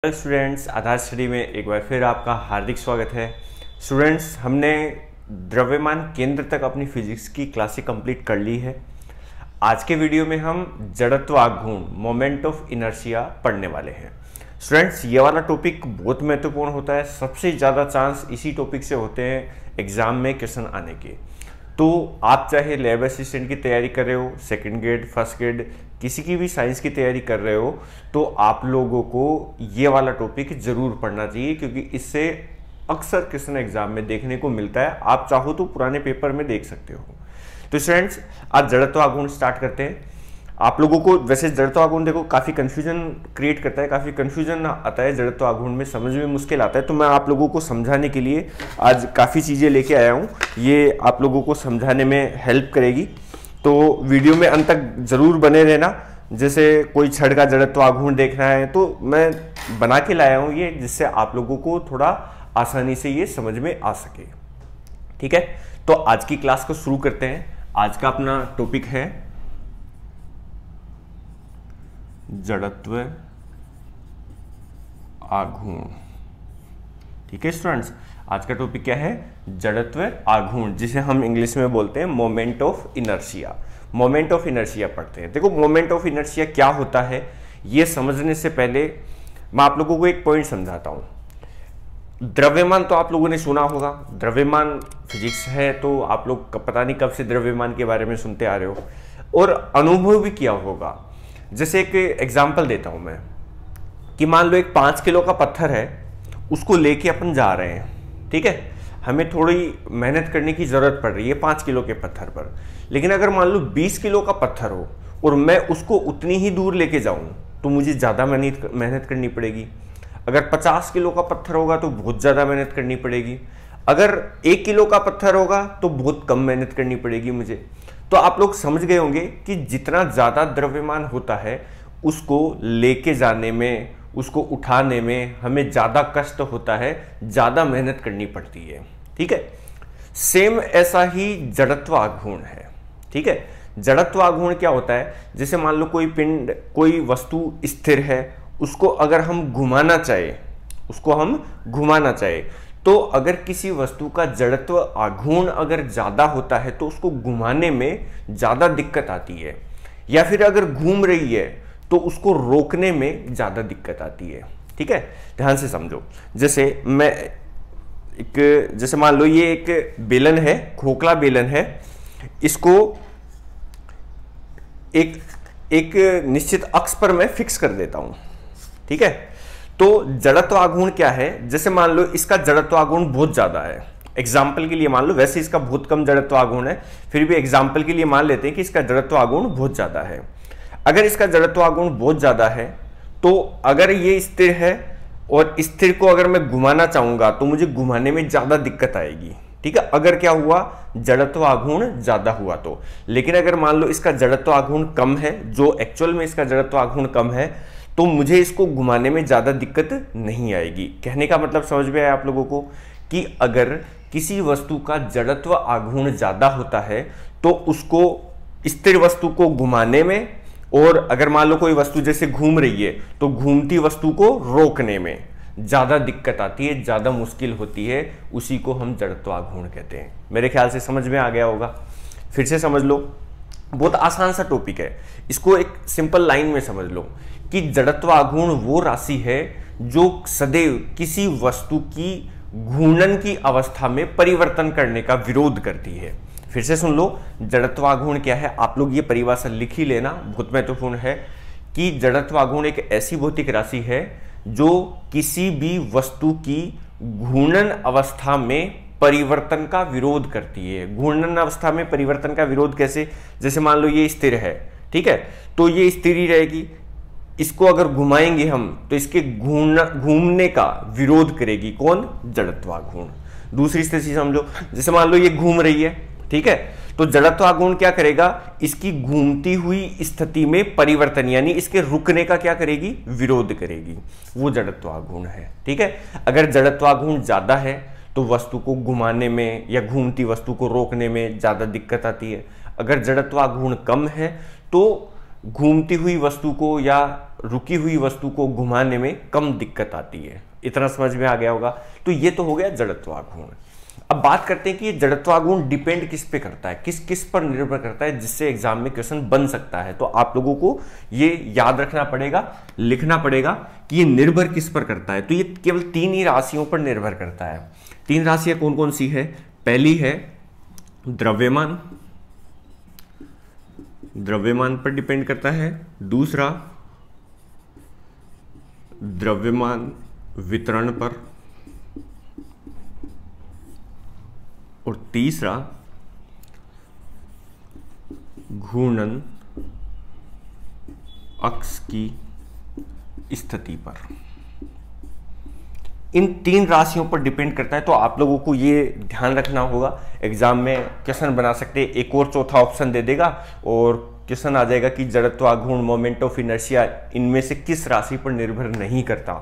Hello students, आधार study में एक बार फिर आपका हार्दिक स्वागत है। स्टूडेंट्स, हमने द्रव्यमान केंद्र तक अपनी फिजिक्स की क्लासें कंप्लीट कर ली है। आज के वीडियो में हम जड़त्व आघूर्ण मोमेंट ऑफ इनर्शिया पढ़ने वाले हैं। स्टूडेंट्स, ये वाला टॉपिक बहुत महत्वपूर्ण होता है। सबसे ज़्यादा चांस इसी टॉपिक से होते हैं एग्जाम में क्वेश्चन आने के। तो आप चाहे लैब असिस्टेंट की तैयारी कर रहे हो, सेकंड ग्रेड, फर्स्ट ग्रेड, किसी की भी साइंस की तैयारी कर रहे हो, तो आप लोगों को ये वाला टॉपिक जरूर पढ़ना चाहिए, क्योंकि इससे अक्सर क्वेश्चन एग्जाम में देखने को मिलता है। आप चाहो तो पुराने पेपर में देख सकते हो। तो स्टूडेंट्स, आज जड़त्व आघूर्ण स्टार्ट करते हैं। आप लोगों को वैसे जड़त्व आघूर्ण देखो काफ़ी कन्फ्यूजन क्रिएट करता है, काफ़ी कन्फ्यूजन आता है जड़त्व आघूर्ण में, समझ में मुश्किल आता है। तो मैं आप लोगों को समझाने के लिए आज काफ़ी चीज़ें लेके आया हूँ। ये आप लोगों को समझाने में हेल्प करेगी, तो वीडियो में अंत तक जरूर बने रहना। जैसे कोई छड़ का जड़त्व आघूर्ण देखना है तो मैं बना के लाया हूँ ये, जिससे आप लोगों को थोड़ा आसानी से ये समझ में आ सके। ठीक है, तो आज की क्लास को शुरू करते हैं। आज का अपना टॉपिक है जड़त्व आघूर्ण। ठीक है स्टूडेंट्स, आज का टॉपिक क्या है? जड़त्व आघूर्ण, जिसे हम इंग्लिश में बोलते हैं moment of inertia. Moment of inertia पढ़ते हैं। देखो, मोमेंट ऑफ इनर्शिया क्या होता है ये समझने से पहले मैं आप लोगों को एक पॉइंट समझाता हूं। द्रव्यमान तो आप लोगों ने सुना होगा, द्रव्यमान फिजिक्स है तो आप लोग पता नहीं कब से द्रव्यमान के बारे में सुनते आ रहे हो और अनुभव भी किया होगा। जैसे एक एग्जाम्पल देता हूं मैं कि मान लो एक 5 किलो का पत्थर है, उसको लेके अपन जा रहे हैं। ठीक है, हमें थोड़ी मेहनत करने की जरूरत पड़ रही है 5 किलो के पत्थर पर। लेकिन अगर मान लो 20 किलो का पत्थर हो और मैं उसको उतनी ही दूर लेके जाऊं तो मुझे ज़्यादा मेहनत करनी पड़ेगी। अगर 50 किलो का पत्थर होगा तो बहुत ज़्यादा मेहनत करनी पड़ेगी। अगर 1 किलो का पत्थर होगा तो बहुत कम मेहनत करनी पड़ेगी मुझे। तो आप लोग समझ गए होंगे कि जितना ज़्यादा द्रव्यमान होता है उसको लेके जाने में, उसको उठाने में हमें ज़्यादा कष्ट होता है, ज़्यादा मेहनत करनी पड़ती है। ठीक है, सेम ऐसा ही जड़त्व आघूर्ण है। ठीक है, जड़त्व आघूर्ण क्या होता है? जैसे मान लो कोई पिंड, कोई वस्तु स्थिर है, उसको अगर हम घुमाना चाहे, तो अगर किसी वस्तु का जड़त्व आघूर्ण अगर ज़्यादा होता है तो उसको घुमाने में ज़्यादा दिक्कत आती है, या फिर अगर घूम रही है तो उसको रोकने में ज़्यादा दिक्कत आती है। ठीक है, ध्यान से समझो। जैसे जैसे मान लो ये एक बेलन है, खोखला बेलन है, इसको एक निश्चित अक्ष पर मैं फिक्स कर देता हूं। ठीक है, तो जड़त्व आघूर्ण क्या है? जैसे मान लो इसका जड़त्व आघूर्ण बहुत ज्यादा है, एग्जाम्पल के लिए मान लो, वैसे इसका बहुत कम जड़त्व आघूर्ण है, फिर भी एग्जाम्पल के लिए मान लेते हैं कि इसका जड़त्व आघूर्ण बहुत ज्यादा है। अगर इसका जड़त्व आघूर्ण बहुत ज्यादा है तो अगर ये स्थिर है और स्थिर को अगर मैं घुमाना चाहूंगा तो मुझे घुमाने में ज्यादा दिक्कत आएगी। ठीक है, अगर क्या हुआ, जड़त्व आघूर्ण ज्यादा हुआ तो। लेकिन अगर मान लो इसका जड़त्व आघूर्ण कम है, जो एक्चुअल में इसका जड़त्व आघूर्ण कम है, तो मुझे इसको घुमाने में ज्यादा दिक्कत नहीं आएगी। कहने का मतलब समझ में आया आप लोगों को कि अगर किसी वस्तु का जड़त्व आघूर्ण ज्यादा होता है तो उसको स्थिर वस्तु को घुमाने में, और अगर मान लो कोई वस्तु जैसे घूम रही है तो घूमती वस्तु को रोकने में ज्यादा दिक्कत आती है, ज्यादा मुश्किल होती है। उसी को हम जड़त्व आघूर्ण कहते हैं। मेरे ख्याल से समझ में आ गया होगा। फिर से समझ लो, बहुत आसान सा टॉपिक है, इसको एक सिंपल लाइन में समझ लो कि जड़त्व आघूर्ण वो राशि है जो सदैव किसी वस्तु की घूर्णन की अवस्था में परिवर्तन करने का विरोध करती है। फिर से सुन लो, जड़त्व आघूर्ण क्या है? आप लोग ये परिभाषा लिख ही लेना, बहुत महत्वपूर्ण है कि जड़त्व आघूर्ण एक ऐसी भौतिक राशि है जो किसी भी वस्तु की घूर्णन अवस्था में परिवर्तन का विरोध करती है। घूर्णन अवस्था में परिवर्तन का विरोध कैसे? जैसे मान लो ये स्थिर है, ठीक है, तो ये स्थिर ही रहेगी। इसको अगर घुमाएंगे हम तो इसके घूमने का विरोध करेगी कौन? जड़त्व आघूर्ण। दूसरी स्थिति समझो, जैसे मान लो ये घूम रही है, ठीक है, तो जड़त्व आघूर्ण क्या करेगा? इसकी घूमती हुई स्थिति में परिवर्तन, यानी इसके रुकने का क्या करेगी? विरोध करेगी। वो जड़त्व आघूर्ण है। ठीक है, अगर जड़त्व आघूर्ण ज्यादा है तो वस्तु को घुमाने में या घूमती वस्तु को रोकने में ज्यादा दिक्कत आती है। अगर जड़त्व आघूर्ण कम है तो घूमती हुई वस्तु को या रुकी हुई वस्तु को घुमाने में कम दिक्कत आती है। इतना समझ में आ गया होगा। तो ये तो हो गया जड़त्वाघूर्ण। अब बात करते हैं कि ये जड़त्वाघूर्ण डिपेंड किस पे करता है, किस किस पर निर्भर करता है, जिससे एग्जाम में क्वेश्चन बन सकता है। तो आप लोगों को ये याद रखना पड़ेगा, लिखना पड़ेगा कि ये निर्भर किस पर करता है। तो ये केवल 3 ही राशियों पर निर्भर करता है। 3 राशियां कौन कौन सी है? पहली है द्रव्यमान, द्रव्यमान पर डिपेंड करता है। दूसरा द्रव्यमान वितरण पर, और तीसरा घूर्णन अक्ष की स्थिति पर। इन 3 राशियों पर डिपेंड करता है। तो आप लोगों को ये ध्यान रखना होगा। एग्जाम में क्वेश्चन बना सकते हैं, एक और चौथा ऑप्शन दे देगा और क्वेश्चन आ जाएगा कि जड़त्वाघूर्ण, मोमेंट ऑफ इनर्शिया, इनमें से किस राशि पर निर्भर नहीं करता।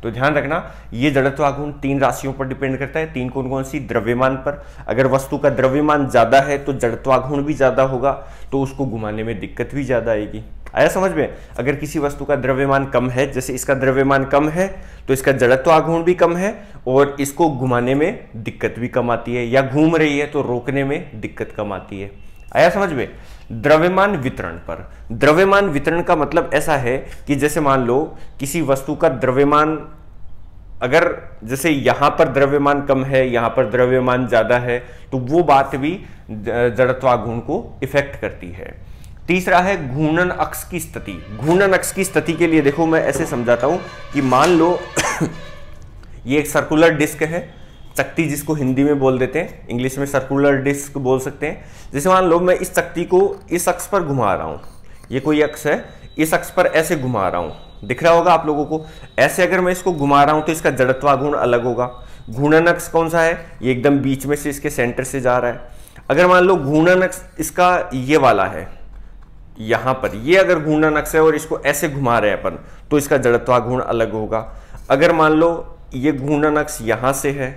तो ध्यान रखना, ये जड़त्वाघूर्ण 3 राशियों पर डिपेंड करता है। 3 कौन कौन सी? द्रव्यमान पर। अगर वस्तु का द्रव्यमान ज्यादा है तो जड़त्वाघूर्ण भी ज्यादा होगा, तो उसको घुमाने में दिक्कत भी ज्यादा आएगी। आया समझ में? अगर किसी वस्तु का द्रव्यमान कम है, जैसे इसका द्रव्यमान कम है, तो इसका जड़त्वाघूर्ण भी कम है और इसको घुमाने में दिक्कत भी कम आती है, या घूम रही है तो रोकने में दिक्कत कम आती है। आया समझ में? द्रव्यमान वितरण पर। द्रव्यमान वितरण का मतलब ऐसा है कि जैसे मान लो किसी वस्तु का द्रव्यमान, अगर जैसे यहां पर द्रव्यमान कम है, यहां पर द्रव्यमान ज्यादा है, तो वो बात भी जड़त्वाघूर्ण को इफेक्ट करती है। तीसरा है घूर्णन अक्ष की स्थिति। घूर्णन अक्ष की स्थिति के लिए देखो मैं ऐसे समझाता हूं कि मान लो ये एक सर्कुलर डिस्क है, चक्ति जिसको हिंदी में बोल देते हैं, इंग्लिश में सर्कुलर डिस्क बोल सकते हैं। जैसे मान लो मैं इस चक्ति को इस अक्ष पर घुमा रहा हूं, ये कोई अक्ष है, इस अक्ष पर ऐसे घुमा रहा हूं, दिख रहा होगा आप लोगों को। ऐसे अगर मैं इसको घुमा रहा हूं तो इसका जड़त्वाघूर्ण अलग होगा। घूर्णन अक्ष कौन सा है? ये एकदम बीच में से इसके सेंटर से जा रहा है। अगर मान लो घूर्णन अक्ष इसका ये वाला है, यहां पर ये अगर घूर्णन अक्ष है और इसको ऐसे घुमा रहे हैं अपन, तो इसका जड़त्वाघूर्ण अलग होगा। अगर मान लो ये घूर्णन अक्ष यहां से है,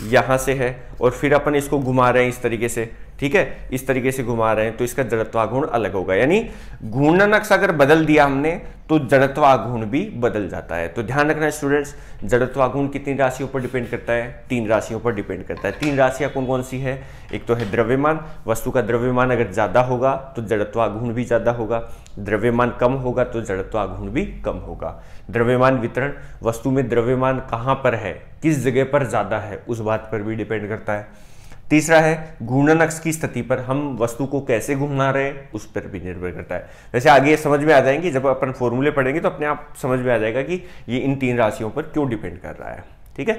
यहां से है, और फिर अपन इसको घुमा रहे हैं इस तरीके से, ठीक है, इस तरीके से घुमा रहे हैं, तो इसका जड़त्वाघूर्ण अलग होगा। यानी घूर्णन अक्ष अगर बदल दिया हमने तो जड़त्वाघूर्ण भी बदल जाता है। तो ध्यान रखना स्टूडेंट्स, जड़त्वाघूर्ण कितनी राशियों पर डिपेंड करता है? 3 राशियों पर डिपेंड करता है। 3 राशियां कौन कौन सी है? एक तो है द्रव्यमान, वस्तु का द्रव्यमान अगर ज्यादा होगा तो जड़त्वाघूर्ण भी ज्यादा होगा, द्रव्यमान कम होगा तो जड़त्वाघूर्ण भी कम होगा। द्रव्यमान वितरण, वस्तु में द्रव्यमान कहां पर है, किस जगह पर ज्यादा है, उस बात पर भी डिपेंड करता है। तीसरा है घूर्णन अक्ष की स्थिति पर, हम वस्तु को कैसे घुमा रहे हैं उस पर भी निर्भर करता है। वैसे आगे समझ में आ जाएंगे, जब अपन फॉर्मूले पढ़ेंगे तो अपने आप समझ में आ जाएगा कि ये इन 3 राशियों पर क्यों डिपेंड कर रहा है। ठीक है,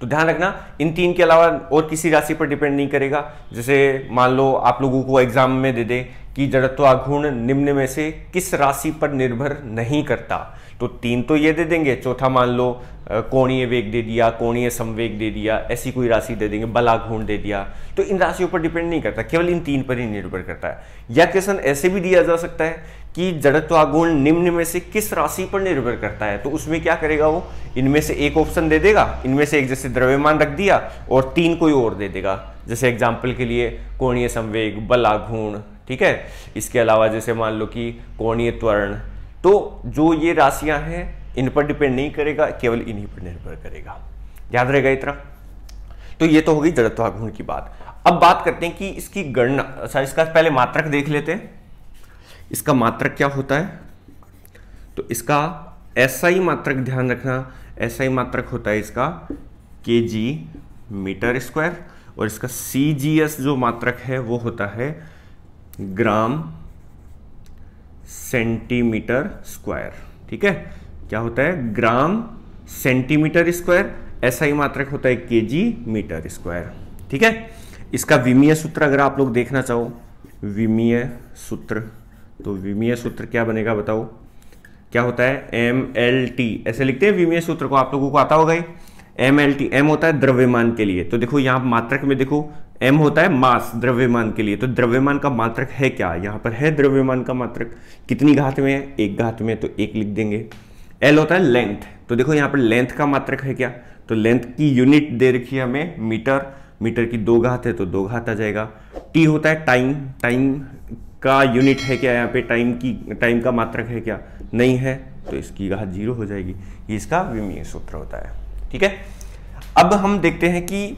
तो ध्यान रखना, इन 3 के अलावा और किसी राशि पर डिपेंड नहीं करेगा। जैसे मान लो आप लोगों को एग्जाम में दे दे कि जड़त्वाघूर्ण निम्न में से किस राशि पर निर्भर नहीं करता, तो 3 तो ये दे देंगे, चौथा मान लो कोणीय वेग दे दिया, कोणीय संवेग दे दिया, ऐसी कोई राशि दे देंगे, बलाघूर्ण दे दिया। तो इन राशियों पर डिपेंड नहीं करता, केवल इन 3 पर ही निर्भर करता है। या क्वेश्चन ऐसे भी दिया जा सकता है कि जड़त्वाघूर्ण निम्न में से किस राशि पर निर्भर करता है, तो उसमें क्या करेगा वो, इनमें से एक ऑप्शन दे देगा, इनमें से एक, जैसे द्रव्यमान रख दिया और 3 कोई और दे देगा। जैसे एग्जाम्पल के लिए कोणीय संवेग, बलाघूर्ण, ठीक है, इसके अलावा जैसे मान लो कि कोणीय त्वरण। तो जो ये राशियां हैं इन पर डिपेंड नहीं करेगा, केवल इन्हीं पर निर्भर करेगा। याद रहेगा इतना। तो ये तो होगी जड़त्वाघूर्ण की बात। अब बात करते हैं कि इसकी गणना, अच्छा इसका पहले मात्रक देख लेते हैं। इसका मात्रक क्या होता है? तो इसका एसआई मात्रक, ध्यान रखना, एसआई मात्रक होता है इसका केजी मीटर स्क्वायर, और इसका सीजीएस जो मात्रक है वो होता है ग्राम सेंटीमीटर स्क्वायर। ठीक है, क्या होता है? Gram centimetre square. एसआई मात्रक होता है केजी मीटर स्क्वायर। ठीक है, इसका विमीय सूत्र अगर आप लोग देखना चाहो, विमीय सूत्र, तो विमीय सूत्र क्या बनेगा बताओ, क्या होता है? MLT, ऐसे लिखते हैं विमीय सूत्र को, आप लोगों को आता होगा ही। MLT, M होता है द्रव्यमान के लिए, तो देखो यहाँ मात्रक में देखो M होता है मास, द्रव्यमान के लिए, तो द्रव्यमान का मात्रक है क्या? यहाँ पर है द्रव्यमान का मात्रक, कितनी घात में है? 1 घात में, तो 1 लिख देंगे। L होता है लेंथ, तो देखो यहाँ पर लेंथ का मात्रक है क्या? तो लेंथ की यूनिट दे रखी है हमें मीटर, मीटर की 2 घात है तो 2 घात आ जाएगा। T होता है टाइम, टाइम का यूनिट है क्या यहाँ पे, टाइम का मात्रक है क्या, नहीं है, तो इसकी घात 0 हो जाएगी। ये इसका विमीय सूत्र होता है। ठीक है, अब हम देखते हैं कि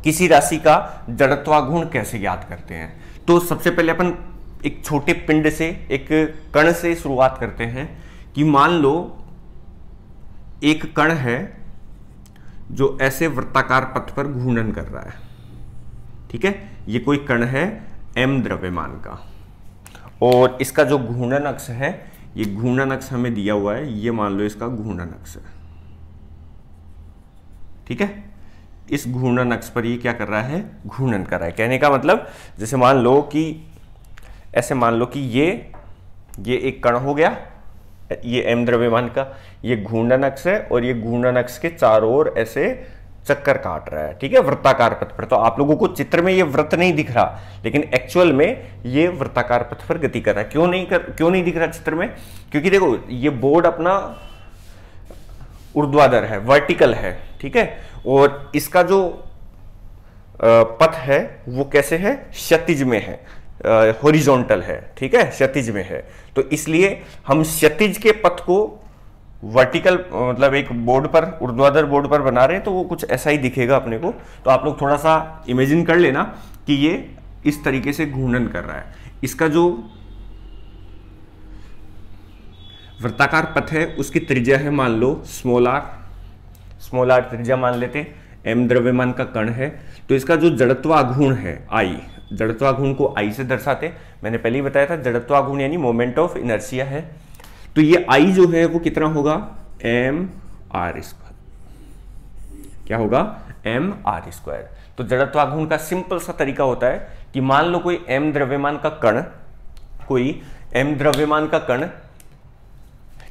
किसी राशि का जड़त्वाघूर्ण कैसे ज्ञात करते हैं। तो सबसे पहले अपन एक छोटे पिंड से, एक कण से शुरुआत करते हैं कि मान लो एक कण है जो ऐसे वृत्ताकार पथ पर घूर्णन कर रहा है। ठीक है, ये कोई कण है m द्रव्यमान का, और इसका जो घूर्णन अक्ष है, ये घूर्णन अक्ष हमें दिया हुआ है, ये मान लो इसका घूर्णन अक्ष है। ठीक है, इस घूर्णन अक्ष पर ये क्या कर रहा है, घूर्णन कर रहा है। कहने का मतलब जैसे मान लो कि ऐसे मान लो कि ये एक कण हो गया, ये m द्रव्यमान का, ये घूर्णन अक्ष है, और ये घूर्णन अक्ष के चारों ओर ऐसे चक्कर काट रहा है। ठीक है, वृत्ताकार पथ पर। तो आप लोगों को चित्र में ये वृत्त नहीं दिख रहा, लेकिन एक्चुअल में ये वृत्ताकार पथ पर गति कर रहा है। क्यों नहीं दिख रहा चित्र में? क्योंकि देखो ये बोर्ड अपना ऊर्ध्वाधर है, वर्टिकल है। ठीक है, और इसका जो पथ है वो कैसे है, क्षैतिज में है, हॉरिजॉन्टल है। ठीक है, क्षैतिज में है, तो इसलिए हम क्षैतिज के पथ को वर्टिकल मतलब एक बोर्ड पर, ऊर्ध्वाधर बोर्ड पर बना रहे हैं, तो वो कुछ ऐसा ही दिखेगा अपने को। तो आप लोग थोड़ा सा इमेजिन कर लेना कि ये इस तरीके से घूर्णन कर रहा है। इसका जो वृत्ताकार पथ है उसकी त्रिज्या है मान लो स्मॉल आर त्रिज्या मान लेते हैं, m द्रव्यमान का कण है। तो इसका जो जड़त्वाघूर्ण है I, जड़त्वाघूर्ण को I से दर्शाते, मैंने पहले ही बताया था, जड़त्वाघूर्ण यानी मोमेंट ऑफ इनर्शिया है। तो ये I जो है वो कितना होगा, mr²। क्या होगा, mr²। तो जड़त्वाघूर्ण का सिंपल सा तरीका होता है कि मान लो कोई m द्रव्यमान का कण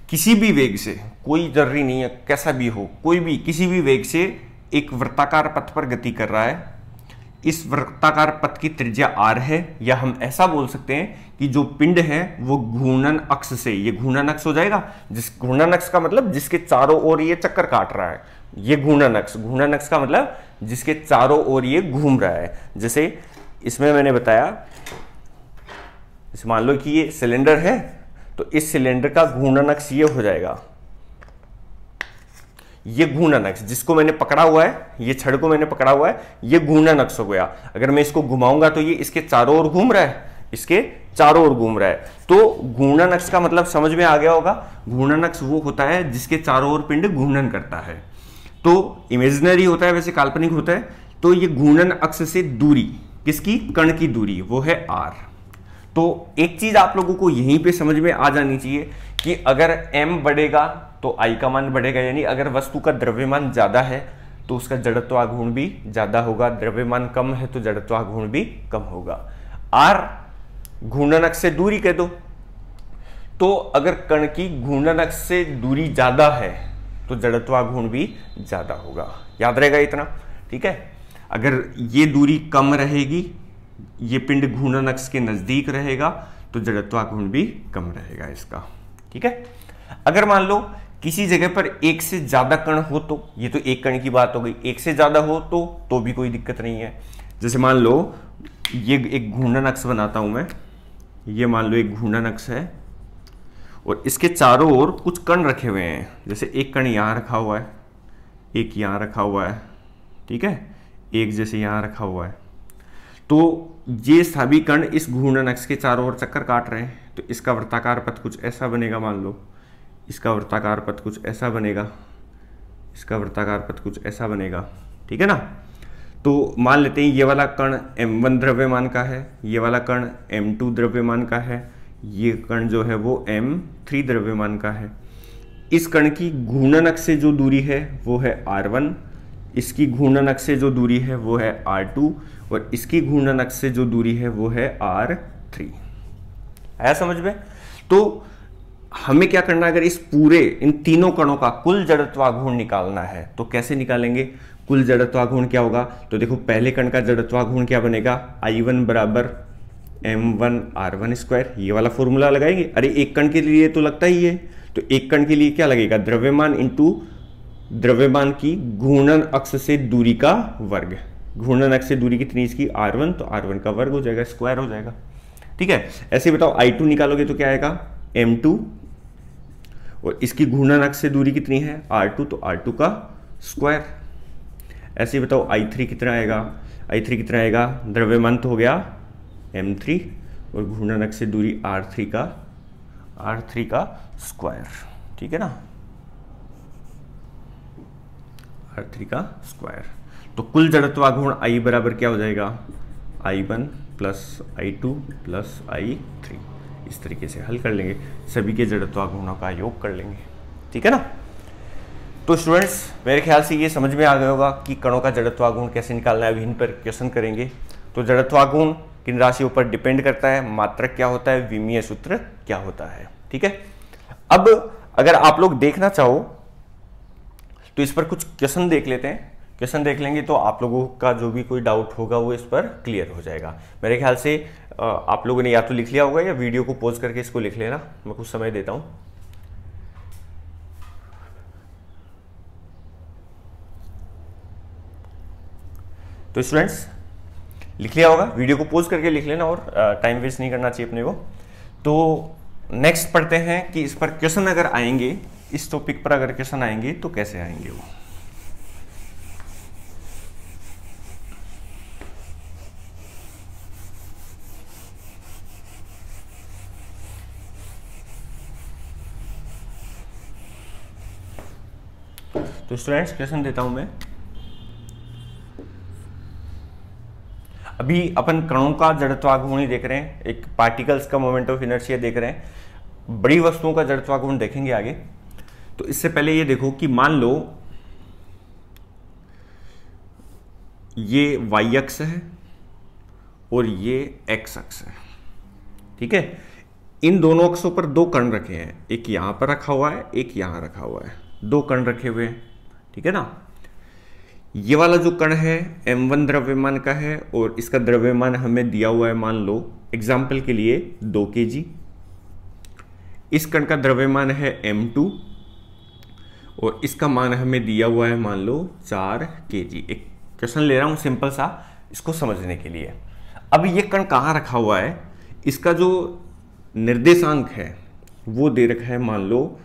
किसी भी वेग से, कोई जरूरी नहीं है कैसा भी हो, कोई भी किसी भी वेग से एक वृत्ताकार पथ पर गति कर रहा है। इस वृत्ताकार पथ की त्रिज्या r है, या हम ऐसा बोल सकते हैं कि जो पिंड है वो घूर्णन अक्ष से, ये घूर्णन अक्ष हो जाएगा, जिस घूर्णन अक्ष का मतलब जिसके चारों ओर ये चक्कर काट रहा है, ये घूर्णन अक्ष का मतलब जिसके चारों ओर ये घूम रहा है। जैसे इसमें मैंने बताया, मान लो कि ये सिलेंडर है, तो इस सिलेंडर का घूर्णन अक्ष ये हो जाएगा, ये घूर्णन अक्ष जिसको मैंने पकड़ा हुआ है, ये छड़ को मैंने पकड़ा हुआ है, ये घूर्णन अक्ष हो गया। अगर मैं इसको घुमाऊंगा तो ये इसके चारों ओर घूम रहा है, इसके चारों ओर घूम रहा है। तो घूर्णन अक्ष का मतलब समझ में आ गया होगा, घूर्णन अक्ष वो होता है जिसके चारों ओर पिंड घूर्णन करता है। तो इमेजिनरी होता है, वैसे काल्पनिक होता है। तो ये घूर्णन अक्ष से दूरी, किसकी, कण की दूरी, वो है r। तो एक चीज आप लोगों को यहीं पे समझ में आ जानी चाहिए कि अगर m बढ़ेगा तो I का मान बढ़ेगा, यानी अगर वस्तु का द्रव्यमान ज्यादा है तो उसका जड़त्वाघूर्ण भी ज्यादा होगा, द्रव्यमान कम है तो जड़त्वाघूर्ण भी कम होगा। r घूर्णन अक्ष से दूरी कह दो, तो अगर कण की घूर्णन अक्ष से दूरी ज्यादा है तो जड़त्वाघूर्ण भी ज्यादा होगा। याद रहेगा इतना? ठीक है, अगर ये दूरी कम रहेगी, ये पिंड घूर्णन अक्ष के नजदीक रहेगा, तो जड़त्वाघूर्ण भी कम रहेगा इसका। ठीक है, अगर मान लो किसी जगह पर एक से ज्यादा कण हो, तो ये तो एक कण की बात हो गई, एक से ज्यादा हो तो भी कोई दिक्कत नहीं है। जैसे मान लो ये एक घूर्णन अक्ष बनाता हूं मैं, ये मान लो एक घूर्णन अक्ष है और इसके चारों ओर कुछ कण रखे हुए हैं। जैसे एक कण यहां रखा हुआ है, एक यहां रखा हुआ है, ठीक है, एक जैसे यहां रखा हुआ है। तो ये सभी कण इस घूर्णन अक्ष के चारों ओर चक्कर काट रहे हैं, तो इसका वृत्ताकार पथ कुछ ऐसा बनेगा। मान लो इसका वृत्ताकार पथ कुछ ऐसा बनेगा, इसका वृत्ताकार पथ कुछ ऐसा बनेगा, ठीक है ना। तो मान लेते हैं ये वाला कण m1 द्रव्यमान का है, ये वाला कण m2 द्रव्यमान का है, ये कण जो है वो m3 द्रव्यमान का है। इस कण की घूर्णन अक्ष से जो दूरी है वो है r1, इसकी घूर्णन अक्ष से जो दूरी है वो है r2, और इसकी घूर्णन अक्ष से जो दूरी है वो है r3। आया समझ में? तो हमें क्या करना है, अगर इस पूरे इन तीनों कणों का कुल जड़त्वाघूर्ण निकालना है तो कैसे निकालेंगे? कुल जड़त्वाघूर्ण क्या होगा? तो देखो पहले कण का जड़त्वाघूर्ण क्या बनेगा, I1 बराबर m1 r1²। ये वाला फॉर्मूला लगाएंगे। अरे एक कण के लिए तो लगता ही है, तो एक कण के लिए क्या लगेगा, द्रव्यमान इंटू द्रव्यमान की घूर्णन अक्ष से दूरी का वर्ग। घूर्णन अक्ष से दूरी कितनी इसकी, r1, तो r1 का वर्ग हो जाएगा, स्क्वायर हो जाएगा। ठीक है। ऐसे ही बताओ I2 निकालोगे तो क्या आएगा M2, और इसकी घूर्णन अक्ष से दूरी कितनी है R2, तो R2 का स्क्वायर। ऐसे ही बताओ I3 कितना आएगा, I3 कितना आएगा, द्रव्यमान तो हो गया M3 और घूर्णन अक्ष से दूरी R3 का स्क्वायर, ठीक है ना, R3 का स्क्वायर। तो कुल जड़त्वाघूर्ण I बराबर क्या हो जाएगा, I1 plus I2 plus I3। इस तरीके से हल कर लेंगे, सभी के जड़त्वाघूर्णों का योग कर लेंगे, ठीक है ना। तो स्टूडेंट्स मेरे ख्याल से ये समझ में आ गया होगा कि कणों का जड़त्वाघूर्ण कैसे निकालना है। अभी इन पर क्वेश्चन करेंगे। तो जड़त्वाघूर्ण किन राशियों पर डिपेंड करता है, मात्रक क्या होता है, विमीय सूत्र क्या होता है, ठीक है। अब अगर आप लोग देखना चाहो तो इस पर कुछ क्वेश्चन देख लेते हैं। क्वेश्चन देख लेंगे तो आप लोगों का जो भी कोई डाउट होगा वो इस पर क्लियर हो जाएगा। मेरे ख्याल से आप लोगों ने या तो लिख लिया होगा या वीडियो को पॉज करके इसको लिख लेना, मैं कुछ समय देता हूं। तो स्टूडेंट्स लिख लिया होगा, वीडियो को पॉज करके लिख लेना और टाइम वेस्ट नहीं करना चाहिए अपने को। तो नेक्स्ट पढ़ते हैं कि इस पर क्वेश्चन अगर आएंगे, इस टॉपिक पर अगर क्वेश्चन आएंगे तो कैसे आएंगे वो। तो स्टूडेंट्स क्वेश्चन देता हूं मैं। अभी अपन कणों का जड़त्वाघूर्ण ही देख रहे हैं, एक पार्टिकल्स का मोमेंट ऑफ इनर्शिया देख रहे हैं, बड़ी वस्तुओं का जड़त्वाघूर्ण देखेंगे आगे। तो इससे पहले ये देखो कि मान लो ये y अक्ष है और ये x अक्ष है, ठीक है। इन दोनों अक्षों पर दो कण रखे हैं, एक यहां पर रखा हुआ है, एक यहां रखा हुआ है, दो कण रखे हुए हैं, ठीक है ना। ये वाला जो कण है m1 द्रव्यमान का है और इसका द्रव्यमान हमें दिया हुआ है, मान लो एग्जाम्पल के लिए 2 kg। इस कण का द्रव्यमान है m2 और इसका मान हमें दिया हुआ है मान लो 4 kg। एक क्वेश्चन ले रहा हूं सिंपल सा इसको समझने के लिए। अब ये कण कहाँ रखा हुआ है, इसका जो निर्देशांक है वो दे रखा है, मान लो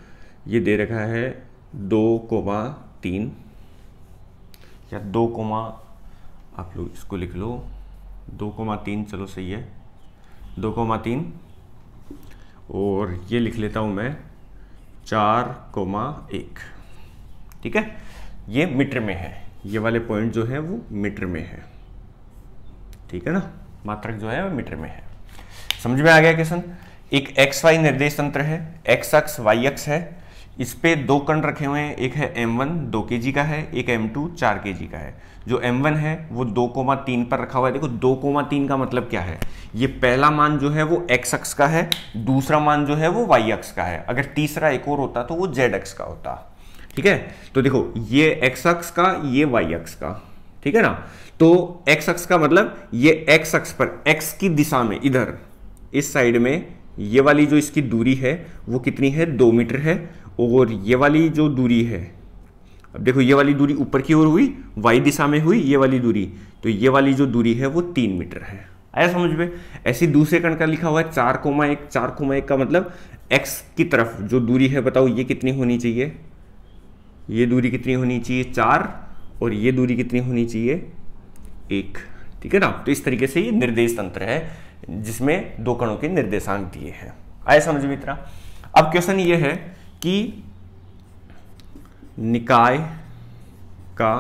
ये दे रखा है 2,3 या 2, आप लोग इसको लिख लो 2,3, चलो सही है 2,3, और ये लिख लेता हूं मैं 4,1, ठीक है। ये मीटर में है, ये वाले पॉइंट जो है वो मीटर में है, ठीक है ना, मात्रक जो है वो मीटर में है। समझ में आ गया क्वेश्चन। एक XY निर्देश तंत्र है, X अक्ष Y अक्ष है, इस पे दो कण रखे हुए हैं, एक है M1 2 kg का है, एक M2 4 kg का है। जो M1 है वो 2,3 पर रखा हुआ है। देखो 2,3 का मतलब क्या है, ये पहला मान जो है वो X अक्ष का है, दूसरा मान जो है वो Y अक्ष का है। अगर तीसरा एक और होता तो वो Z अक्ष का होता, ठीक है। तो देखो ये X अक्ष का, ये Y अक्ष का, ठीक है ना। तो X अक्ष का मतलब ये X अक्ष पर X की दिशा में इधर इस साइड में ये वाली जो इसकी दूरी है वो कितनी है, 2 मीटर है, और ये वाली जो दूरी है, अब देखो ये वाली दूरी ऊपर की ओर हुई, y दिशा में हुई ये वाली दूरी, तो ये वाली जो दूरी है वो 3 मीटर है। आया समझ में। ऐसी दूसरे कण का लिखा हुआ है 4,1, 4,1 का मतलब x की तरफ जो दूरी है, बताओ ये कितनी होनी चाहिए, ये दूरी कितनी होनी चाहिए 4, और ये दूरी कितनी होनी चाहिए 1, ठीक है ना। तो इस तरीके से ये निर्देश तंत्र है जिसमें दो कणों के निर्देशांक दिए हैं। आया समझ में इतना। अब क्वेश्चन ये है कि निकाय का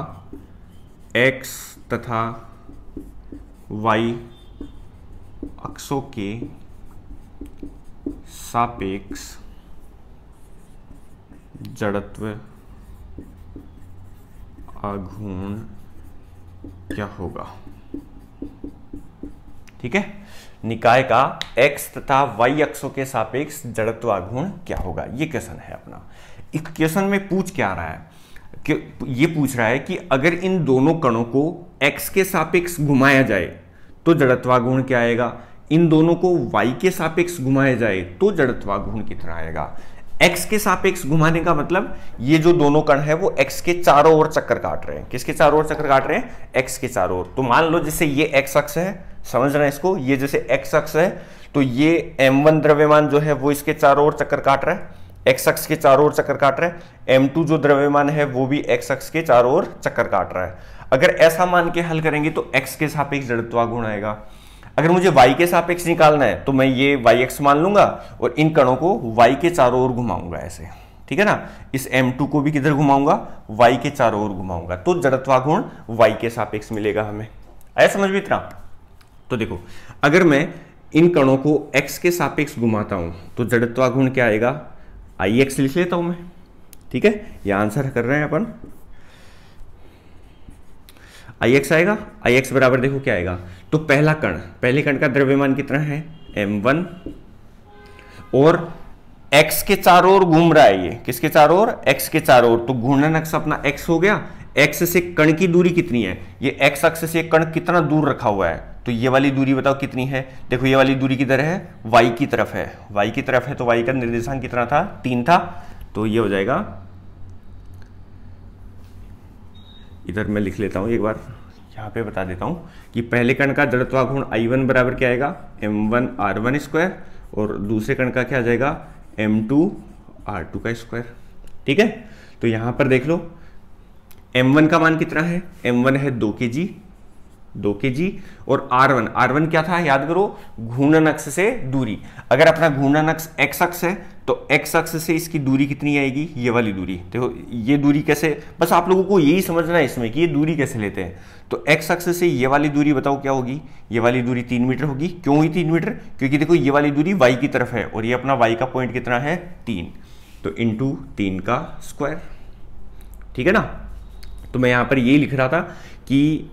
x तथा y अक्षों के सापेक्ष जड़त्व आघूर्ण क्या होगा, ठीक है। निकाय का x तथा y अक्षों के सापेक्ष जड़त्व आघूर्ण क्या होगा, ये क्वेश्चन है अपना। इस क्वेश्चन में पूछ क्या रहा है कि ये पूछ रहा है कि अगर इन दोनों कणों को x के सापेक्ष घुमाया जाए तो जड़त्वाघूर्ण क्या आएगा, इन दोनों को y के सापेक्ष घुमाया जाए तो जड़त्वाघूर्ण कितना आएगा। x के सापेक्ष घुमाने का मतलब ये जो दोनों कण है वो x के चारों ओर चक्कर काट रहे हैं। किसके चारों ओर चक्कर काट रहे हैं, x के चारों ओर। तो मान लो जैसे ये x अक्ष है, समझ रहे हैं इसको, ये जैसे x अक्ष है, तो ये m1 द्रव्यमान जो है वो इसके चारों ओर चक्कर काट रहा है, एक्स अक्ष के चारों ओर चक्कर काट रहा है। m2 जो द्रव्यमान है वो भी एक्स अक्ष के चारों ओर चक्कर काट रहा है। अगर ऐसा मान के हल करेंगे तो x के सापेक्ष जड़त्वाघूर्ण आएगा। अगर मुझे y के सापेक्ष निकालना है तो मैं ये yx मान लूंगा और इन कणों को y के चारों ओर घुमाऊंगा ऐसे, ठीक है ना। इस m2 को भी किधर घुमाऊंगा, y के चारों ओर घुमाऊंगा, तो जड़त्वाघूर्ण y के सापेक्ष मिलेगा हमें। आया समझ में इतना? तो देखो, अगर मैं इन कणों को x के सापेक्ष घुमाता हूं तो जड़त्वाघूर्ण क्या आएगा, ix लिख लेता हूं मैं, ठीक है। ये आंसर कर रहे हैं अपन, ix आएगा। ix बराबर देखो क्या आएगा, तो पहला कण, पहले कण का द्रव्यमान कितना है m1 और x के चारों ओर घूम रहा है, ये किसके चारों ओर, x के चारों ओर, तो घूर्णन अक्ष अपना x हो गया। x से कण की दूरी कितनी है, ये x अक्ष से कण कितना दूर रखा हुआ है, तो ये वाली दूरी बताओ कितनी है। देखो ये वाली दूरी किधर है, y की तरफ है, y की तरफ है, तो y का निर्देशांक कितना था, 3 था, तो ये हो जाएगा, इधर मैं लिख लेता हूं एक बार, यहाँ पे बता देता हूं कि पहले कण का जड़त्वाघूर्ण I1 बराबर क्या आएगा, m1 r1 स्क्वायर, और दूसरे कण का क्या आ जाएगा, m2 r2 का स्क्वायर, ठीक है। तो यहां पर देख लो m1 का मान कितना है, m1 है 2 kg, और r1 क्या था याद करो, घूर्णन अक्ष से दूरी। अगर अपना घूर्णन अक्ष x अक्ष है तो x अक्ष से इसकी दूरी कितनी आएगी, ये वाली दूरी। देखो ये दूरी कैसे, बस आप लोगों को यही समझना है इसमें कि ये दूरी कैसे लेते हैं। तो x अक्ष से ये वाली दूरी बताओ क्या होगी, ये वाली दूरी 3 मीटर होगी। क्यों हुई 3 मीटर, क्योंकि देखो ये वाली दूरी y की तरफ है और ये अपना y का पॉइंट कितना है 3, तो इंटू 3 का स्क्वायर, ठीक है ना। तो मैं यहां पर यही लिख रहा था कि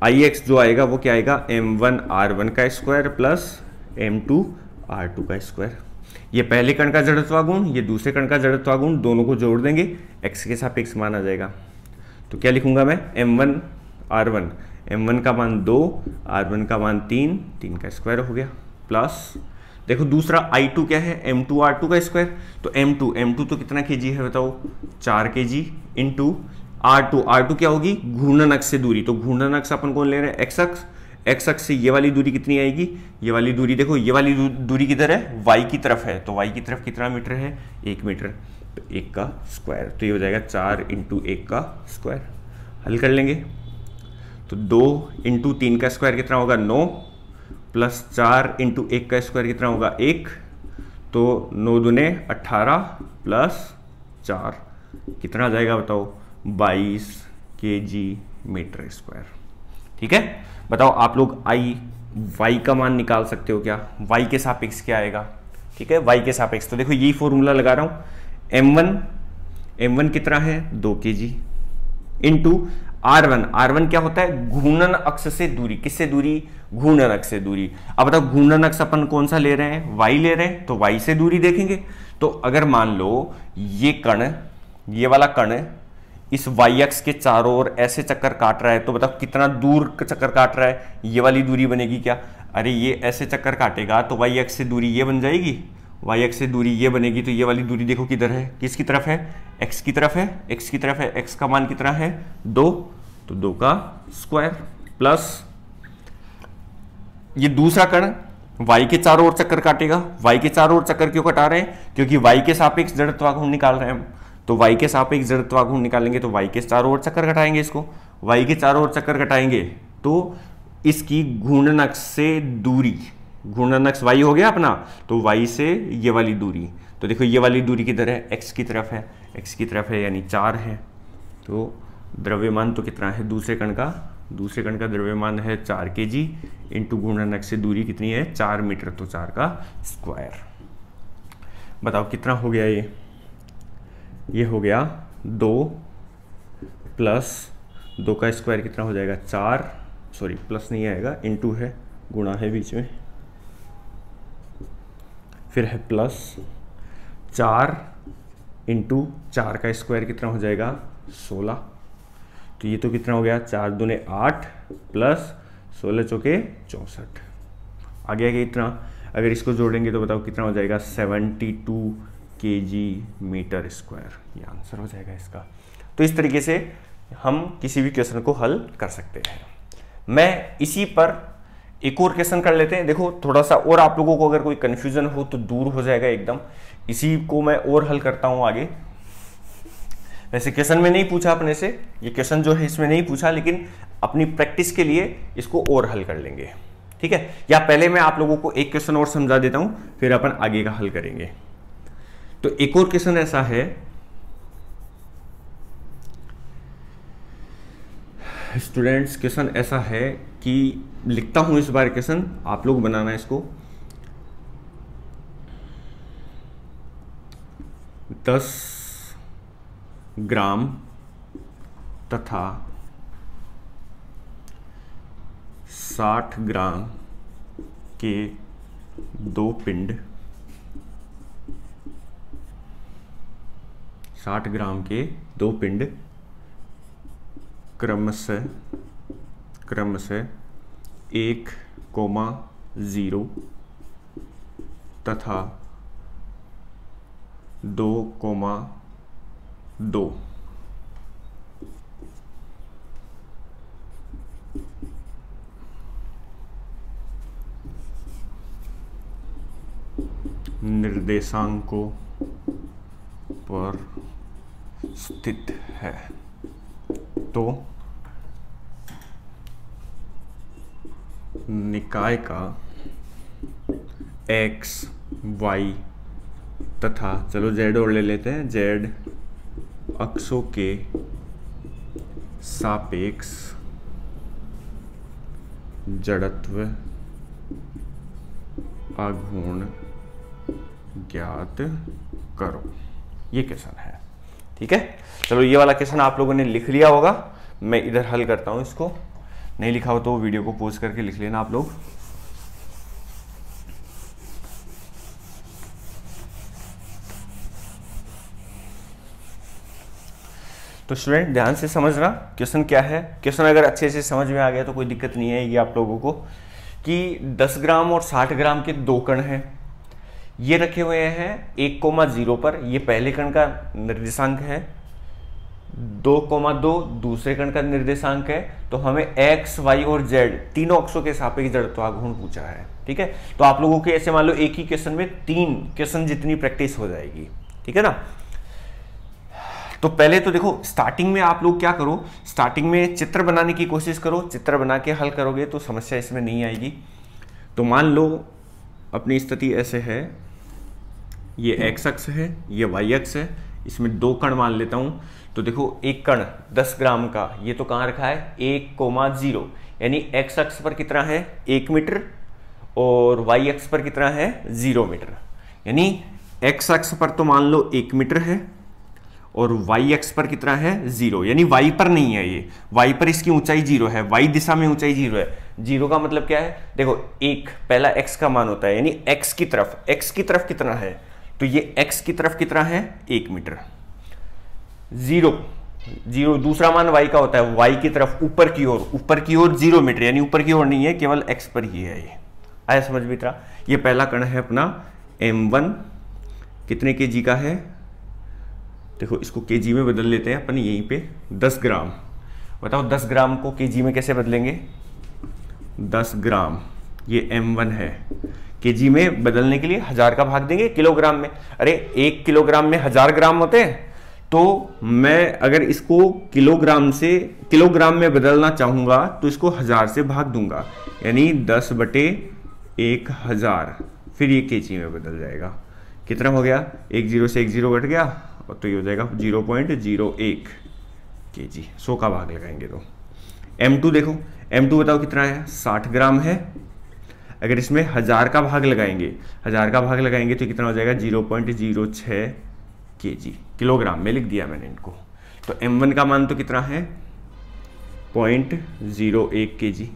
ix जो आएगा वो क्या आएगा, m1 r1 का स्क्वायर प्लस m2 r2 का स्क्वायर। ये पहले कण का जड़त्वाघूर्ण, ये दूसरे कण का जड़त्वाघूर्ण, दोनों को जोड़ देंगे, x के सापेक्ष मान आ जाएगा। तो क्या लिखूंगा मैं, m1 r1, m1 का मान 2, r1 का मान 3, 3 का स्क्वायर हो गया, प्लस देखो दूसरा I2 क्या है, m2 r2 का स्क्वायर, तो m2 तो कितना kg है बताओ, 4 kg, इंटू R2 क्या होगी, घूर्णन अक्ष से दूरी। तो घूर्णन अक्ष अपन कौन ले रहे हैं, x अक्ष से ये वाली दूरी कितनी आएगी, ये वाली दूरी, देखो ये वाली दूरी किधर है, y की तरफ है, तो y की तरफ कितना मीटर है, 1 मीटर, तो 1 का स्क्वायर, तो ये हो जाएगा 4 इंटू 1 का स्क्वायर। हल कर लेंगे तो 2 इंटू 3 का स्क्वायर कितना होगा 9, प्लस 4 इंटू 1 का स्क्वायर कितना होगा 1, तो 9 दूने 18 प्लस 4 कितना आ जाएगा बताओ, 22 kg मीटर स्क्वायर, ठीक है। बताओ आप लोग y का मान निकाल सकते हो क्या, y के सापेक्ष क्या आएगा, ठीक है, y के सापेक्ष। तो देखो यही फॉर्मूला लगा रहा हूं, m1 कितना है 2 kg, इंटू r1 क्या होता है, घूर्णन अक्ष से दूरी, किससे दूरी, घूर्णन अक्ष से दूरी। अब बताओ घूर्णन अक्ष अपन कौन सा ले रहे हैं, y ले रहे हैं, तो y से दूरी देखेंगे। तो अगर मान लो ये कण, ये वाला कण इस y अक्ष के चारों ओर ऐसे चक्कर काट रहा है, तो बताओ कितना दूर चक्कर काट रहा है, ये वाली दूरी बनेगी क्या, अरे ये ऐसे चक्कर काटेगा तो y अक्ष से दूरी ये बन जाएगी, y अक्ष से दूरी ये बनेगी, तो ये वाली दूरी देखो किधर है, किसकी तरफ है, x की तरफ है, x की तरफ है, x का मान कितना है 2, तो 2 का स्क्वायर, प्लस ये दूसरा कण y के चारों ओर चक्कर काटेगा। y के चारों ओर चक्कर क्यों कटा रहे हैं, क्योंकि y के सापेक्ष जड़त्वाघूर्ण निकाल रहे हैं हम, तो y के सापेक्ष जड़त्वाघूर्ण निकालेंगे तो y के चारों ओर चक्कर कटाएंगे, इसको y के चारों ओर चक्कर कटाएंगे तो इसकी घूर्णन अक्ष से दूरी, घूर्णन अक्ष y हो गया अपना, तो y से ये वाली दूरी, तो देखो ये वाली दूरी किधर है, x की तरफ है, x की तरफ है यानी 4 है, तो द्रव्यमान तो कितना है दूसरे कण का द्रव्यमान है 4 kg, इंटू घूर्णन अक्ष से दूरी कितनी है 4 मीटर, तो 4 का स्क्वायर। बताओ कितना हो गया, ये हो गया 2 प्लस 2 का स्क्वायर कितना हो जाएगा 4, सॉरी प्लस नहीं आएगा, इंटू है, गुणा है बीच में, फिर है प्लस 4 इंटू 4 का स्क्वायर कितना हो जाएगा 16, तो ये तो कितना हो गया 4 दूने 8 प्लस 16 चौके 64, आ गया कि इतना। अगर इसको जोड़ेंगे तो बताओ कितना हो जाएगा 72 kg मीटर स्क्वायर, ये आंसर हो जाएगा इसका। तो इस तरीके से हम किसी भी क्वेश्चन को हल कर सकते हैं। मैं इसी पर एक और क्वेश्चन कर लेते हैं। देखो थोड़ा सा और आप लोगों को अगर कोई कंफ्यूजन हो तो दूर हो जाएगा एकदम। इसी को मैं और हल करता हूं आगे। वैसे क्वेश्चन में नहीं पूछा अपने से, ये क्वेश्चन जो है इसमें नहीं पूछा, लेकिन अपनी प्रैक्टिस के लिए इसको और हल कर लेंगे, ठीक है। या पहले मैं आप लोगों को एक क्वेश्चन और समझा देता हूं, फिर अपन आगे का हल करेंगे। तो एक और क्वेश्चन ऐसा है, स्टूडेंट्स क्वेश्चन ऐसा है कि लिखता हूं इस बार क्वेश्चन, आप लोग बनाना इसको। 10 ग्राम तथा 60 ग्राम के 2 पिंड, 60 ग्राम के 2 पिंड क्रमशः 1,0 तथा 2,2 निर्देशांकों पर स्थित है। तो निकाय का x, y तथा चलो z और ले लेते हैं, z अक्षों के सापेक्ष जड़त्व आघूर्ण ज्ञात करो। ये क्वेश्चन है, ठीक है। चलो ये वाला क्वेश्चन आप लोगों ने लिख लिया होगा, मैं इधर हल करता हूं इसको। नहीं लिखा हो तो वीडियो को पॉज करके लिख लेना आप लोग। तो स्टूडेंट ध्यान से समझना क्वेश्चन क्या है। क्वेश्चन अगर अच्छे से समझ में आ गया तो कोई दिक्कत नहीं आएगी आप लोगों को, कि 10 ग्राम और 60 ग्राम के 2 कण हैं, ये रखे हुए हैं 1,0 पर, ये पहले कण का निर्देशांक है, 2,2 दूसरे कण का निर्देशांक है। तो हमें x, y और z तीनों अक्षों के सापेक्ष जड़त्वाघूर्ण पूछा है, ठीक है। तो आप लोगों के ऐसे मान लो एक ही क्वेश्चन में 3 क्वेश्चन जितनी प्रैक्टिस हो जाएगी, ठीक है ना। तो पहले तो देखो स्टार्टिंग में आप लोग क्या करो, स्टार्टिंग में चित्र बनाने की कोशिश करो, चित्र बना के हल करोगे तो समस्या इसमें नहीं आएगी। तो मान लो अपनी स्थिति ऐसे है, ये x अक्ष है, ये y अक्ष है, इसमें 2 कण मान लेता हूं। तो देखो एक कण 10 ग्राम का, ये तो कहां रखा है 1,0, यानी x अक्ष पर कितना है 1 मीटर और y अक्ष पर कितना है 0 मीटर। यानी x अक्ष पर तो मान लो 1 मीटर है और y अक्ष पर कितना है 0, यानी y पर नहीं है, ये y पर इसकी ऊंचाई 0 है, y दिशा में ऊंचाई 0 है। 0 का मतलब क्या है, देखो एक पहला x का मान होता है, यानी x की तरफ कितना है, तो ये x की तरफ कितना है 1 मीटर। 0 दूसरा मान y का होता है, y की तरफ ऊपर की ओर 0 मीटर, यानी ऊपर की ओर नहीं है, केवल x पर ही है। ये आया समझ में इतना। ये पहला कण है अपना m1, कितने kg का है, देखो इसको kg में बदल लेते हैं अपन यहीं पे, 10 ग्राम। बताओ 10 ग्राम को kg में कैसे बदलेंगे, 10 ग्राम ये m1 है, kg में बदलने के लिए 1000 का भाग देंगे किलोग्राम में। अरे 1 किलोग्राम में 1000 ग्राम होते हैं, तो मैं अगर इसको किलोग्राम में बदलना चाहूंगा तो इसको 1000 से भाग दूंगा, यानी 10/1000, फिर ये kg में बदल जाएगा। कितना हो गया, 1 0 से 1 0 घट गया, और तो ये हो जाएगा 0.01 kg। 100 का भाग लगाएंगे तो m2 देखो, m2 बताओ कितना है 60 ग्राम है। अगर इसमें 1000 का भाग लगाएंगे, 1000 का भाग लगाएंगे तो कितना हो जाएगा 0.06 kg, किलोग्राम में लिख दिया मैंने इनको। तो m1 का मान तो कितना है 0.01 kg।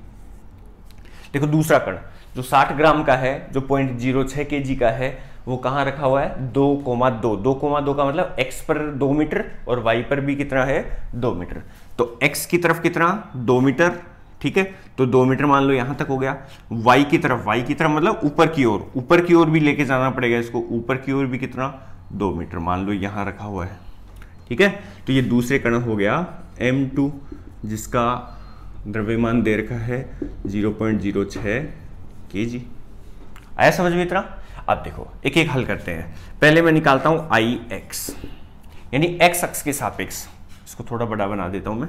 देखो दूसरा कण जो 60 ग्राम का है, जो 0.06 kg का है, वो कहाँ रखा हुआ है 2,2। 2,2 का मतलब x पर 2 मीटर और y पर भी कितना है 2 मीटर। तो x की तरफ कितना 2 मीटर, ठीक है, तो 2 मीटर मान लो यहां तक हो गया। y की तरफ मतलब ऊपर की ओर भी लेके जाना पड़ेगा इसको, ऊपर की ओर भी कितना 2 मीटर मान लो यहां रखा हुआ है, ठीक है। तो ये दूसरे कण हो गया m2, जिसका द्रव्यमान दे रखा है 0.06 kg। आया समझ में इतना? अब देखो एक एक हल करते हैं। पहले मैं निकालता हूं आई एक्स, यानी एक्स अक्ष के सापेक्ष। इसको थोड़ा बड़ा बना देता हूं मैं।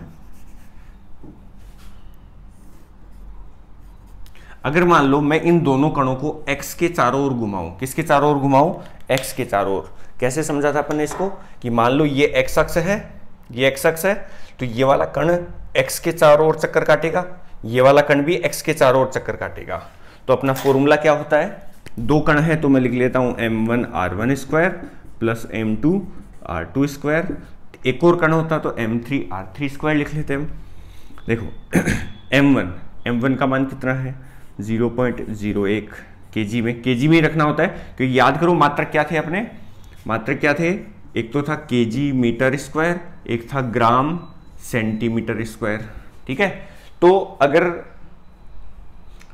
अगर मान लो मैं इन दोनों कणों को x के चारों ओर घुमाऊं, किसके चारों ओर घुमाऊं? x के चारों ओर। कैसे समझा था अपन ने इसको कि मान लो ये x अक्ष है, ये x अक्ष है, तो ये वाला कण x के चारों ओर चक्कर काटेगा, ये वाला कण भी x के चारों ओर चक्कर काटेगा। तो अपना फॉर्मूला क्या होता है? दो कण है तो मैं लिख लेता हूं m1r1² प्लस m2r2²। एक और कण होता तो m3r3² लिख लेते हम। देखो m1 का मान कितना है? 0.01 kg में, kg में ही रखना होता है क्योंकि याद करो मात्रक क्या थे अपने? मात्रक क्या थे? एक तो था kg मीटर स्क्वायर, एक था ग्राम सेंटीमीटर स्क्वायर। ठीक है, तो अगर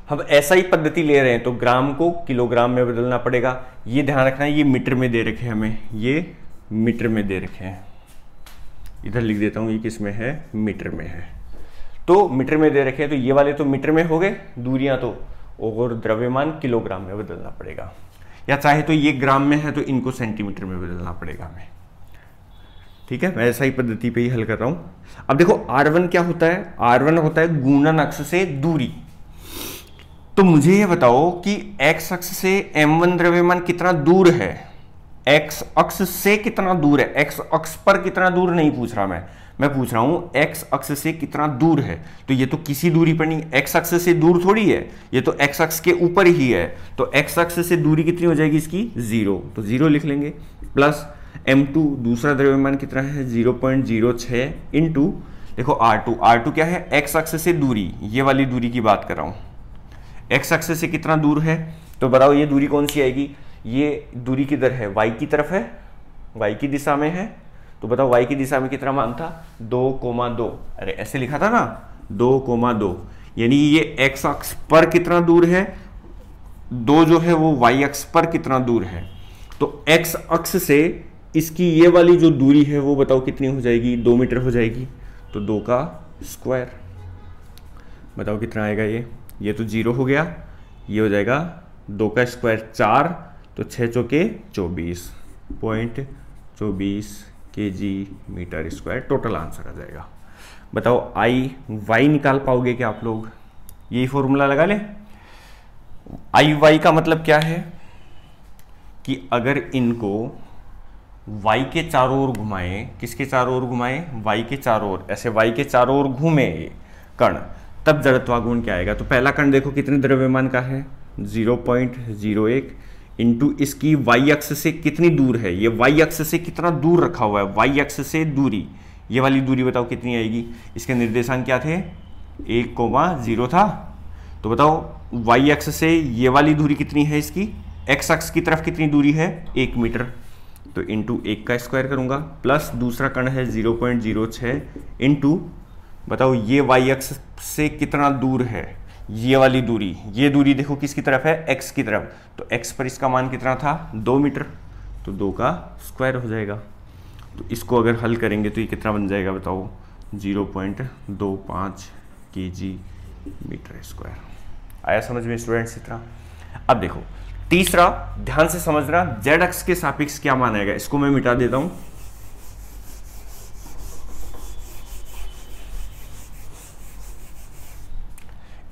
हम ऐसा ही पद्धति ले रहे हैं तो ग्राम को किलोग्राम में बदलना पड़ेगा। ये ध्यान रखना है, ये मीटर में दे रखे हैं हमें, ये मीटर में दे रखे हैं। इधर लिख देता हूं, ये किस में है? मीटर में है। तो मीटर में दे रखे हैं तो ये वाले तो मीटर में हो गए दूरियां, तो और द्रव्यमान किलोग्राम में बदलना पड़ेगा, या चाहे तो ये ग्राम में है तो इनको सेंटीमीटर में बदलना पड़ेगा हमें। ठीक है, मैं ऐसा ही पद्धति पे ही हल कर रहा हूं। अब देखो R1 क्या होता है? R1 होता है गुणन अक्ष से दूरी। तो मुझे ये बताओ कि x अक्ष से m1 द्रव्यमान कितना दूर है? x अक्ष से कितना दूर है? x अक्ष पर कितना दूर नहीं पूछ रहा मैं पूछ रहा हूं x अक्ष से कितना दूर है। तो ये तो किसी दूरी पर नहीं, x अक्ष से दूर थोड़ी है, ये तो x अक्ष के ऊपर ही है। तो x अक्ष से दूरी कितनी हो जाएगी इसकी? 0, तो 0 लिख लेंगे। प्लस m2 दूसरा द्रव्यमान कितना है? 0.06 इंटू देखो R2 क्या है? x अक्ष से दूरी, ये वाली दूरी की बात कर रहा हूं। x अक्ष से कितना दूर है? तो बताओ ये दूरी कौन सी आएगी? ये दूरी किधर है? y की तरफ है, y की दिशा में है। तो बताओ y की दिशा में कितना मान था? 2,2। अरे ऐसे लिखा था ना, 2,2, यानी ये x अक्ष पर कितना दूर है? 2 जो है वो y अक्ष पर कितना दूर है? तो x अक्ष से इसकी ये वाली जो दूरी है वो बताओ कितनी हो जाएगी? 2 मीटर हो जाएगी। तो 2 का स्क्वायर, बताओ कितना आएगा? ये तो 0 हो गया, ये हो जाएगा 2 का स्क्वायर 4, तो 6 चौके 24.24 kg metre square total answer आ जाएगा। बताओ आई वाई निकाल पाओगे क्या आप लोग? यही फॉर्मूला लगा ले। आई वाई का मतलब क्या है कि अगर इनको y के चारों ओर घुमाएं, किसके चारों ओर घुमाएं? y के चारों ओर, ऐसे y के चारों ओर घूमे कण, तब जड़त्वाघूर्ण क्या आएगा? तो पहला कण देखो कितने द्रव्यमान का है? 0.01 इंटू इसकी y अक्ष से कितनी दूर है? ये y अक्ष से कितना दूर रखा हुआ है? y अक्ष से दूरी, ये वाली दूरी बताओ कितनी आएगी? इसके निर्देशांक क्या थे? 1,0 था। तो बताओ y अक्ष से ये वाली दूरी कितनी है इसकी? x अक्ष की तरफ कितनी दूरी है? 1 मीटर। तो इंटू 1 का स्क्वायर करूंगा, प्लस दूसरा कण है 0.06 इंटू बताओ ये y अक्ष से कितना दूर है? ये वाली दूरी, ये दूरी देखो किसकी तरफ है? x की तरफ। तो x पर इसका मान कितना था? 2 मीटर। तो 2 का स्क्वायर हो जाएगा। तो इसको अगर हल करेंगे तो ये कितना बन जाएगा बताओ? 0.25 kg मीटर स्क्वायर। आया समझ में स्टूडेंट्स इतना? अब देखो तीसरा, ध्यान से समझना, z अक्ष के सापेक्ष क्या मान आएगा? इसको मैं मिटा देता हूं।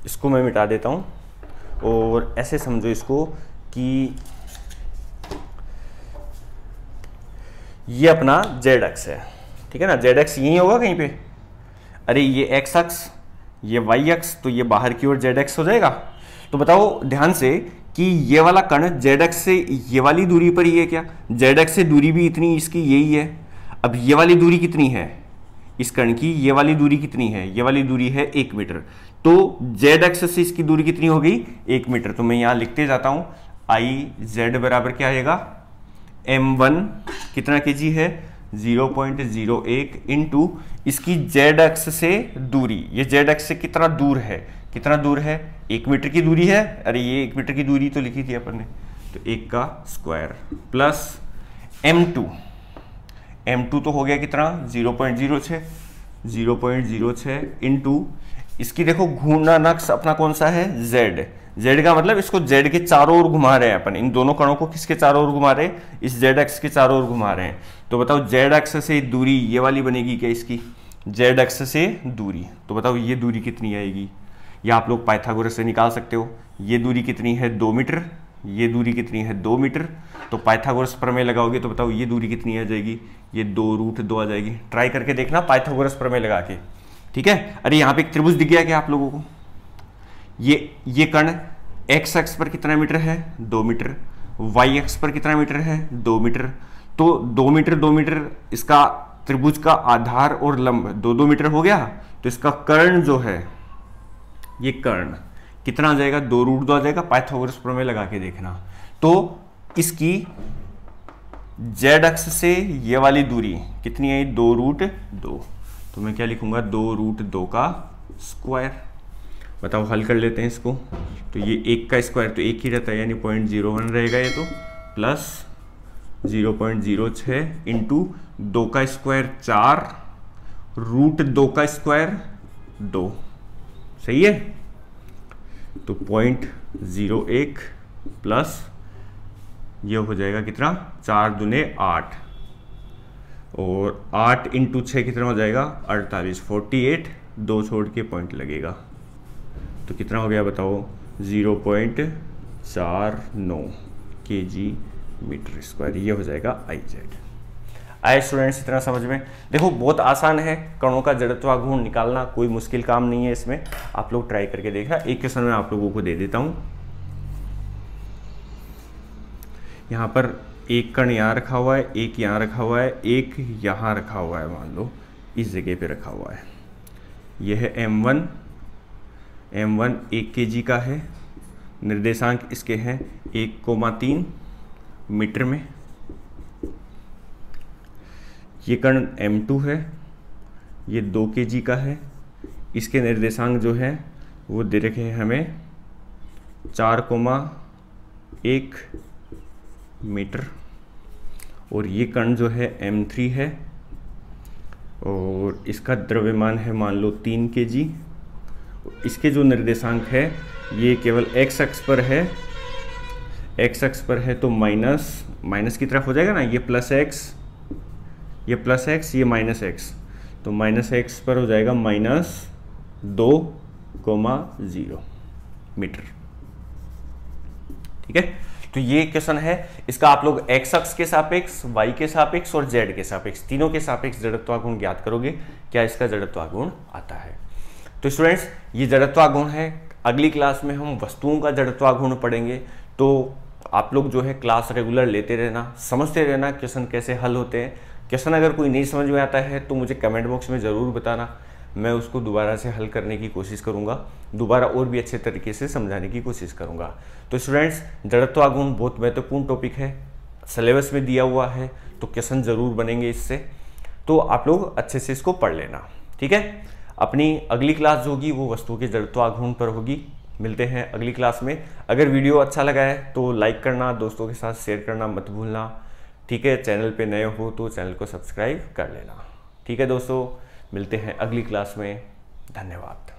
इसको मैं मिटा देता हूं और ऐसे समझो इसको कि ये अपना z अक्ष है, ठीक है ना? z अक्ष यही होगा कहीं पे। अरे ये x अक्ष, ये y अक्ष, तो ये बाहर की ओर z अक्ष हो जाएगा। तो बताओ ध्यान से कि ये वाला कण z अक्ष से ये वाली दूरी पर ही है क्या? z अक्ष से दूरी भी इतनी इसकी यही है। अब ये वाली दूरी कितनी है इस कण की? ये वाली दूरी कितनी है? ये वाली दूरी है 1 मीटर। तो z अक्ष से इसकी दूरी कितनी हो गई? 1 मीटर। तो मैं यहां लिखते जाता हूं, आई z बराबर क्या आएगा? m1 कितना kg है? 0.01 इंटू इसकी z अक्ष से दूरी, ये z अक्ष से कितना दूर है? कितना दूर है? 1 मीटर की दूरी है। अरे ये 1 मीटर की दूरी तो लिखी थी अपन ने, तो 1 का स्क्वायर प्लस m2 तो हो गया कितना? 0.06 इंटू इसकी देखो घूर्णन अक्ष अपना कौन सा है, जेड। जेड का मतलब इसको जेड के चारों ओर घुमा रहे हैं अपन, इन दोनों कणों को किसके चारों ओर घुमा रहे हैं, इस जेड अक्ष के चारों ओर घुमा रहे हैं। तो बताओ जेड अक्ष से दूरी ये वाली बनेगी क्या, इसकी जेड अक्ष से दूरी, तो बताओ ये दूरी कितनी आएगी, या आप लोग पाइथागोरस से निकाल सकते हो। ये दूरी कितनी है 2 मीटर, ये दूरी कितनी है 2 मीटर, तो पाइथागोरस प्रमेय लगाओगे तो बताओ ये दूरी कितनी आ जाएगी, ये 2√2 आ जाएगी। ट्राई करके देखना पाइथागोरस प्रमेय लगा के, ठीक है। अरे यहाँ पे एक त्रिभुज दिख गया क्या आप लोगों को, ये कण एक्स अक्ष पर कितना मीटर है 2 मीटर, वाई अक्ष पर कितना मीटर है 2 मीटर, तो 2 मीटर 2 मीटर इसका त्रिभुज का आधार और लंब 2-2 मीटर हो गया। तो इसका कर्ण जो है, ये कर्ण कितना आ जाएगा 2√2 आ जाएगा। पाइथागोरस प्रमेय लगा के देखना। तो इसकी जेड अक्ष से ये वाली दूरी कितनी आई 2√2, तो मैं क्या लिखूंगा 2√2 का स्क्वायर। बताओ हल कर लेते हैं इसको, तो ये 1 का स्क्वायर तो 1 ही रहता है यानी 0.01 रहेगा ये, तो प्लस 0.06 इंटू 2 का स्क्वायर 4 √2 का स्क्वायर 2, सही है। तो 0.01 प्लस ये हो जाएगा कितना 4 दूने 8 और 8 इंटू 6 कितना हो जाएगा 48, 48, 2 छोड़ के पॉइंट लगेगा तो कितना हो गया बताओ 0.49 kg मीटर स्क्वायर, ये हो जाएगा IZ। आए स्टूडेंट्स इतना समझ में। देखो बहुत आसान है, कणों का जड़त्वाघूर्ण निकालना कोई मुश्किल काम नहीं है इसमें, आप लोग ट्राई करके देखना। एक क्वेश्चन मैं आप लोगों को दे देता हूं। यहाँ पर एक कण यहाँ रखा हुआ है, एक यहाँ रखा हुआ है, एक यहाँ रखा हुआ है, मान लो इस जगह पे रखा हुआ है। यह है M1 1 kg का है, निर्देशांक इसके हैं 1,3 मीटर में। ये कण M2 है, ये 2 kg का है, इसके निर्देशांक जो है वो दे रखे हैं हमें 4,1 मीटर। और ये कण जो है M3 है और इसका द्रव्यमान है मान लो 3 kg। इसके जो निर्देशांक है ये केवल x अक्ष पर है, x अक्ष पर है तो माइनस की तरफ हो जाएगा ना, ये प्लस x, ये प्लस x, ये माइनस x, तो माइनस x पर हो जाएगा -2,0 मीटर, ठीक है। तो ये क्वेश्चन है, इसका आप लोग x अक्ष के सापेक्ष, y के सापेक्ष और z के सापेक्ष, तीनों के सापेक्ष जड़त्वाघूर्ण ज्ञात करोगे, क्या इसका जड़त्वाघूर्ण आता है। तो स्टूडेंट्स ये जड़त्वाघूर्ण है। अगली क्लास में हम वस्तुओं का जड़त्वाघूर्ण पढ़ेंगे, तो आप लोग जो है क्लास रेगुलर लेते रहना, समझते रहना क्वेश्चन कैसे हल होते हैं। क्वेश्चन अगर कोई नहीं समझ में आता है तो मुझे कमेंट बॉक्स में ज़रूर बताना, मैं उसको दोबारा से हल करने की कोशिश करूँगा, दोबारा और भी अच्छे तरीके से समझाने की कोशिश करूँगा। तो स्टूडेंट्स जड़त्वाघूर्ण बहुत महत्वपूर्ण टॉपिक है, सिलेबस में दिया हुआ है, तो क्वेश्चन ज़रूर बनेंगे इससे, तो आप लोग अच्छे से इसको पढ़ लेना, ठीक है। अपनी अगली क्लास जो होगी वो वस्तुओं के जड़त्वाघूर्ण पर होगी। मिलते हैं अगली क्लास में। अगर वीडियो अच्छा लगा है तो लाइक करना, दोस्तों के साथ शेयर करना मत भूलना, ठीक है। चैनल पे नए हो तो चैनल को सब्सक्राइब कर लेना, ठीक है दोस्तों। मिलते हैं अगली क्लास में, धन्यवाद।